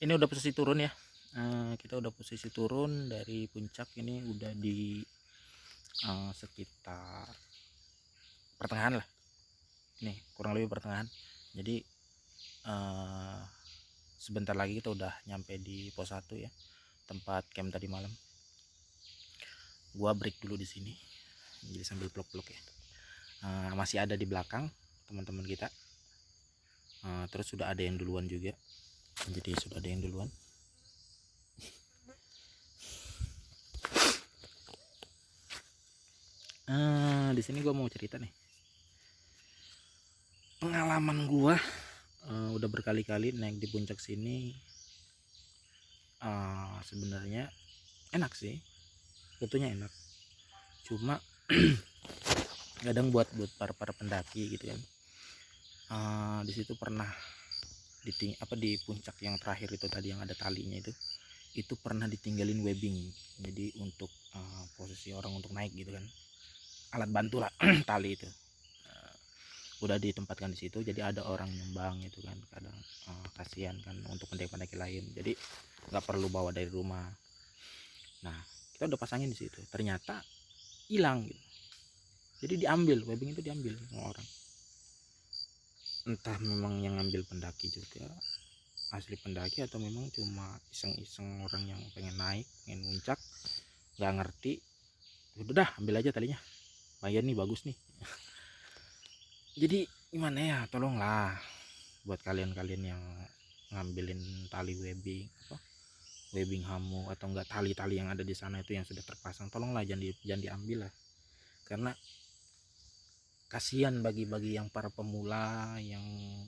Ini udah posisi turun ya. Kita udah posisi turun dari puncak, ini udah di sekitar pertengahan lah. Nih kurang lebih pertengahan. Jadi sebentar lagi kita udah nyampe di pos 1 ya, tempat camp tadi malam. Gua break dulu di sini, jadi sambil vlog-vlog ya. Masih ada di belakang teman-teman kita. Terus sudah ada yang duluan juga. Jadi sudah ada yang duluan. Di sini gua mau cerita nih. Pengalaman gua udah berkali-kali naik di puncak sini. Sebenarnya enak sih, tentunya enak. Cuma kadang buat para pendaki gitu kan. Di situ pernah di puncak yang terakhir itu tadi yang ada talinya itu pernah ditinggalin webbing. Jadi untuk posisi orang untuk naik gitu kan, alat bantu lah tali itu udah ditempatkan di situ. Jadi ada orang nyumbang gitu kan, kadang kasihan kan untuk pendaki-pendaki lain, jadi nggak perlu bawa dari rumah. Nah, kita udah pasangin di situ, ternyata hilang gitu. Jadi diambil, webbing itu diambil sama orang. Entah memang yang ngambil pendaki juga asli pendaki, atau memang cuma iseng-iseng orang yang pengen naik, pengen muncak, nggak ngerti. Udah dah, ambil aja talinya, lumayan nih, bagus nih. Jadi gimana ya, tolonglah buat kalian-kalian yang ngambilin tali webbing hammock atau enggak tali-tali yang ada di sana itu yang sudah terpasang, tolonglah jangan diambil lah. Karena kasihan bagi yang para pemula yang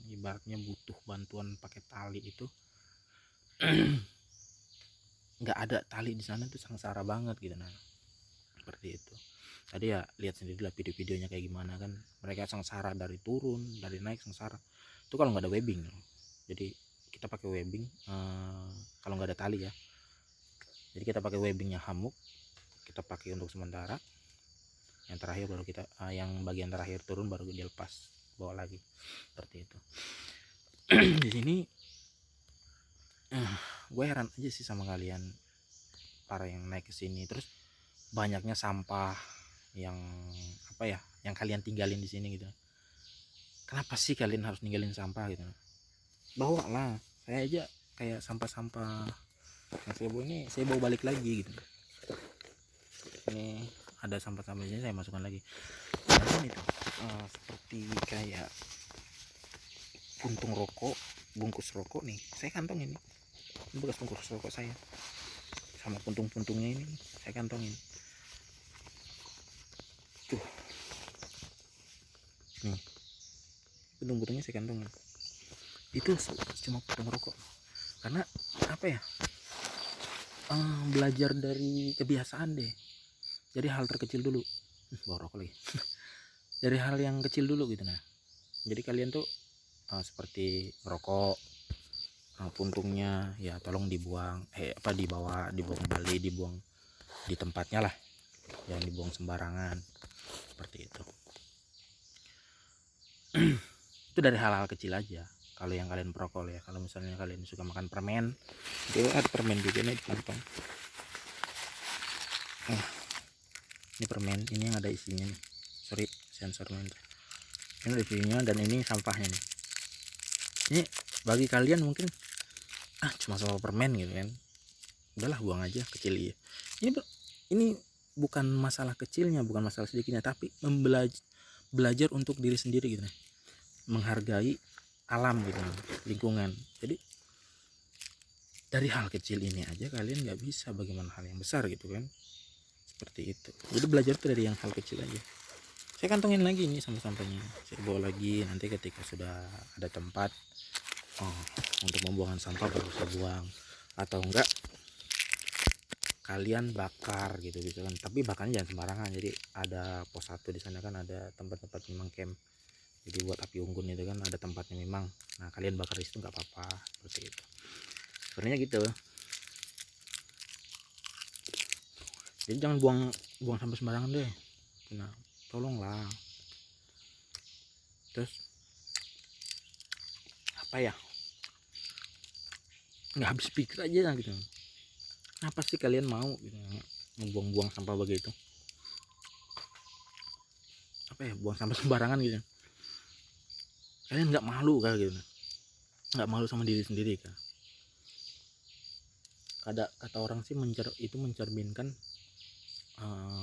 ibaratnya butuh bantuan pakai tali itu. Nggak ada tali di sana tuh sengsara banget gitu. Nah, seperti itu. Tadi ya lihat sendiri lah video-videonya kayak gimana kan, mereka sengsara dari turun, dari naik sengsara. Itu kalau nggak ada webbing. Jadi kita pakai webbing kalau nggak ada tali ya. Jadi kita pakai webbingnya hammock, kita pakai untuk sementara. Yang terakhir baru kita yang bagian terakhir turun baru dilepas, bawa lagi, seperti itu. Di sini gue heran aja sih sama kalian para yang naik ke sini, terus banyaknya sampah yang yang kalian tinggalin di sini gitu. Kenapa sih kalian harus ninggalin sampah gitu? Bawa lah, saya aja kayak sampah-sampah yang saya bawa ini saya bawa balik lagi gitu. Ini ada sampah-sampah ini saya masukkan lagi. Dan itu seperti kayak puntung rokok, bungkus rokok nih, saya kantongin. Ini bekas bungkus rokok saya, sama puntung-puntungnya ini saya kantongin. Tuh, nih puntung-puntungnya saya kantongin. Itu cuma puntung rokok. Karena apa ya? Belajar dari kebiasaan deh. Jadi hal terkecil dulu. Bawa rokok lagi. Dari hal yang kecil dulu gitu. Nah, jadi kalian tuh seperti rokok, puntungnya ya tolong dibuang, dibuang kembali, dibuang di tempatnya lah, jangan dibuang sembarangan, seperti itu. Itu dari hal-hal kecil aja. Kalau yang kalian perokok ya, kalau misalnya kalian suka makan permen, itu ada permen juga nih di kantong. Ini permen, ini yang ada isinya nih. Sorry, sensor mentor. Ini ada isinya dan ini sampahnya nih. Ini bagi kalian mungkin cuma soal permen gitu kan, udahlah buang aja, kecil ya. Ini bukan masalah kecilnya, bukan masalah sedikitnya, tapi belajar untuk diri sendiri gitu, menghargai alam gitu, lingkungan. Jadi dari hal kecil ini aja kalian nggak bisa, bagaimana hal yang besar gitu kan, seperti itu. Jadi belajar tuh dari yang hal kecil aja. Saya kantongin lagi nih sampah-sampahnya, saya bawa lagi, nanti ketika sudah ada tempat untuk pembuangan sampah baru saya buang, atau enggak kalian bakar gitu kan. Tapi bakarnya jangan sembarangan. Jadi ada pos 1 di sana kan, ada tempat-tempat memang camp, jadi buat api unggun itu kan ada tempatnya memang. Nah, kalian bakar di situ nggak apa-apa, seperti itu sebenarnya gitu. Jadi jangan buang sampah sembarangan deh. Nah, tolonglah. Terus apa ya, nggak habis pikir aja gitu. Kenapa sih kalian mau gitu ngebuang-buang sampah begitu? Apa ya, buang sampah sembarangan gitu. Kalian nggak malu kah gitu? Nggak malu sama diri sendiri kah? Kata orang sih itu mencerminkan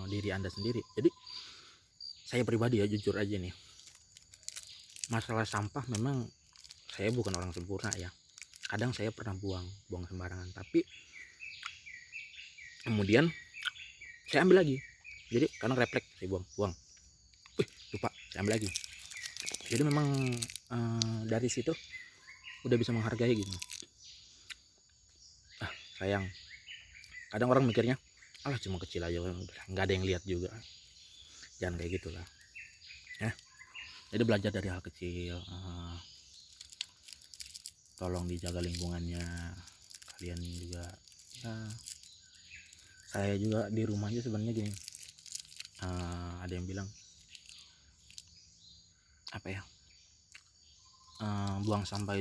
diri Anda sendiri. Jadi saya pribadi ya, jujur aja nih, masalah sampah memang saya bukan orang sempurna ya. Kadang saya pernah buang sembarangan, tapi kemudian saya ambil lagi. Jadi kadang refleks, saya buang, lupa, saya ambil lagi. Jadi memang dari situ udah bisa menghargai gitu. Sayang, kadang orang mikirnya alah cuma kecil aja, nggak ada yang lihat juga. Jangan kayak gitulah ya. Jadi belajar dari hal kecil, tolong dijaga lingkungannya kalian juga ya. Saya juga di rumahnya sebenarnya gini, ada yang bilang apa ya, buang sampah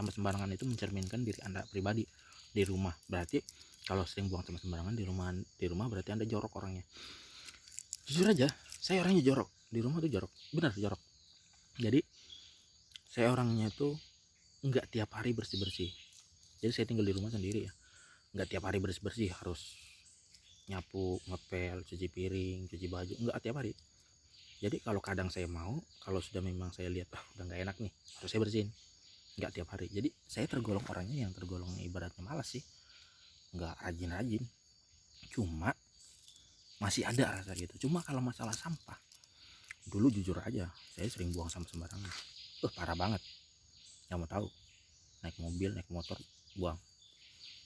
sembarangan itu mencerminkan diri Anda pribadi di rumah. Berarti kalau sering buang sampah sembarangan di rumah berarti Anda jorok orangnya. Jujur aja, saya orangnya jorok di rumah tuh, jorok, benar jorok. Jadi saya orangnya tuh nggak tiap hari bersih. Jadi saya tinggal di rumah sendiri ya, nggak tiap hari bersih harus nyapu, ngepel, cuci piring, cuci baju, nggak tiap hari. Jadi kalau kadang saya mau, kalau sudah memang saya lihat udah nggak enak nih, harus saya bersihin, nggak tiap hari. Jadi saya tergolong orangnya yang tergolong ibaratnya malas sih, nggak rajin-rajin, cuma masih ada rasa gitu. Cuma kalau masalah sampah, dulu jujur aja saya sering buang sampah sembarangan, parah banget. Yang mau tahu, naik mobil, naik motor, buang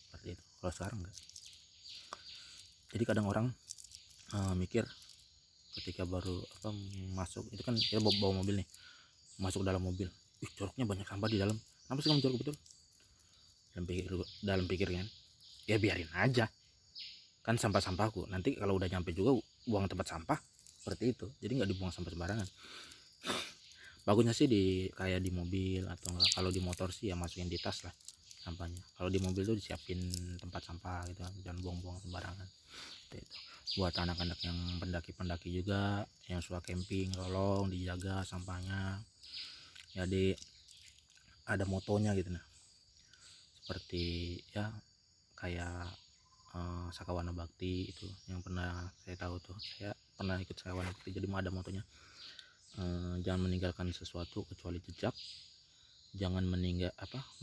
seperti itu. Kalau sekarang enggak. Jadi kadang orang mikir ketika baru masuk itu kan, kita bawa mobil nih, masuk dalam mobil, joroknya banyak sampah di dalam. Kenapa sih kamu jorok betul? Dalam pikir kan, ya biarin aja, kan sampah-sampahku, nanti kalau udah nyampe juga buang tempat sampah, seperti itu. Jadi nggak dibuang sampah sembarangan. Bagusnya sih kayak di mobil, atau enggak kalau di motor sih ya masukin di tas lah sampahnya. Kalau di mobil tuh disiapin tempat sampah gitu, jangan buang-buang sembarangan. Itu buat anak-anak yang pendaki juga, yang suka camping, tolong dijaga sampahnya. Jadi ada motonya gitu nah, seperti ya kayak Sakawana Bakti itu yang pernah saya tahu tuh, saya pernah ikut Sakawana Bakti. Jadi ada motonya, jangan meninggalkan sesuatu kecuali jejak, jangan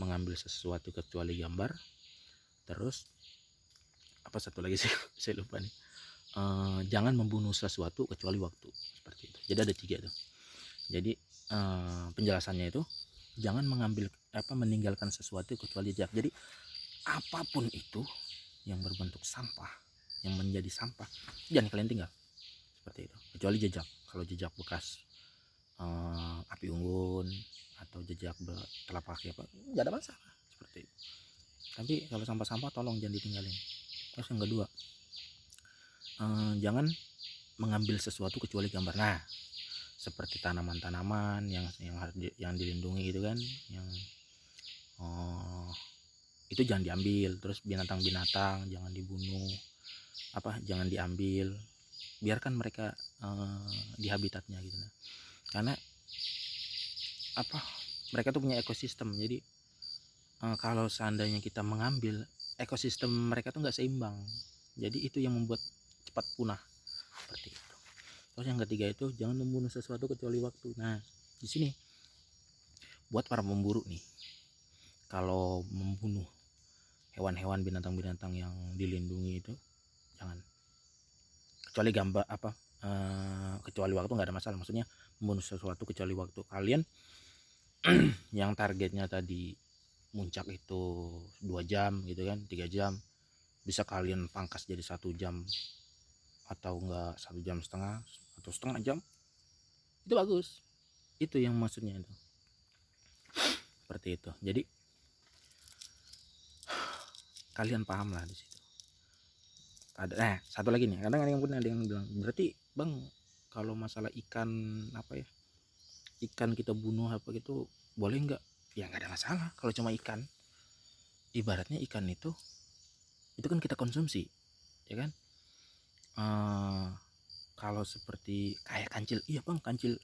mengambil sesuatu kecuali gambar, terus apa satu lagi sih saya lupa nih, jangan membunuh sesuatu kecuali waktu, seperti itu. Jadi ada 3 tuh. Jadi penjelasannya itu jangan meninggalkan sesuatu kecuali jejak. Jadi apapun itu yang berbentuk sampah, yang menjadi sampah, jangan kalian tinggal, seperti itu, kecuali jejak. Kalau jejak bekas api unggun atau jejak telapak kaki nggak ada masalah, seperti itu. Tapi kalau sampah-sampah tolong jangan ditinggalin. Terus yang kedua, jangan mengambil sesuatu kecuali gambar. Nah, seperti tanaman-tanaman yang dilindungi gitu kan, yang itu jangan diambil. Terus binatang-binatang jangan dibunuh, jangan diambil, biarkan mereka di habitatnya gitu. Nah, karena mereka tuh punya ekosistem. Jadi kalau seandainya kita mengambil, ekosistem mereka tuh nggak seimbang. Jadi itu yang membuat cepat punah, seperti itu. Terus yang ketiga itu jangan membunuh sesuatu kecuali waktu. Nah, di sini buat para pemburu nih, kalau membunuh hewan-hewan, binatang-binatang yang dilindungi itu jangan, kecuali kecuali waktu nggak ada masalah. Maksudnya membunuh sesuatu kecuali waktu. Kalian yang targetnya tadi muncak itu 2 jam gitu kan, 3 jam, bisa kalian pangkas jadi 1 jam, atau enggak 1,5 jam atau setengah jam, itu bagus. Itu yang maksudnya itu, seperti itu. Jadi kalian paham lah di situ. Satu lagi nih, kadang ada yang bilang, berarti bang kalau masalah ikan ikan kita bunuh gitu boleh nggak? Ya nggak ada masalah kalau cuma ikan. ibaratnya ikan itu kan kita konsumsi, ya kan. Kalau seperti kayak kancil, iya bang, kancil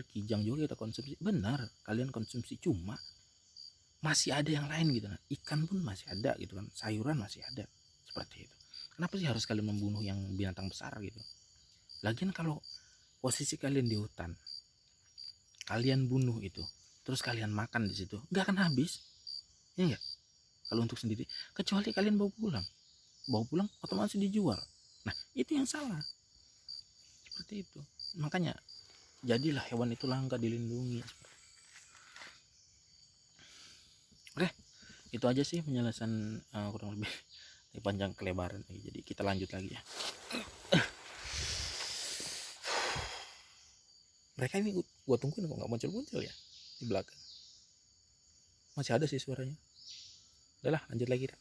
kijang juga kita konsumsi, benar, kalian konsumsi, cuma masih ada yang lain gitu. Nah, ikan pun masih ada gitu kan, sayuran masih ada, seperti itu. Kenapa sih harus kalian membunuh yang binatang besar gitu? Lagian kalau posisi kalian di hutan, kalian bunuh itu, terus kalian makan di situ, nggak akan habis, ya enggak? Kalau untuk sendiri, kecuali kalian bawa pulang otomatis dijual. Nah, itu yang salah, seperti itu. Makanya jadilah hewan itu langka dilindungi. Oke, itu aja sih penjelasan kurang lebih panjang kelebaran lagi. Jadi kita lanjut lagi ya. Mereka ini gua tungguin kok nggak muncul-muncul ya di belakang. Masih ada sih suaranya. Udahlah, lanjut lagi dah.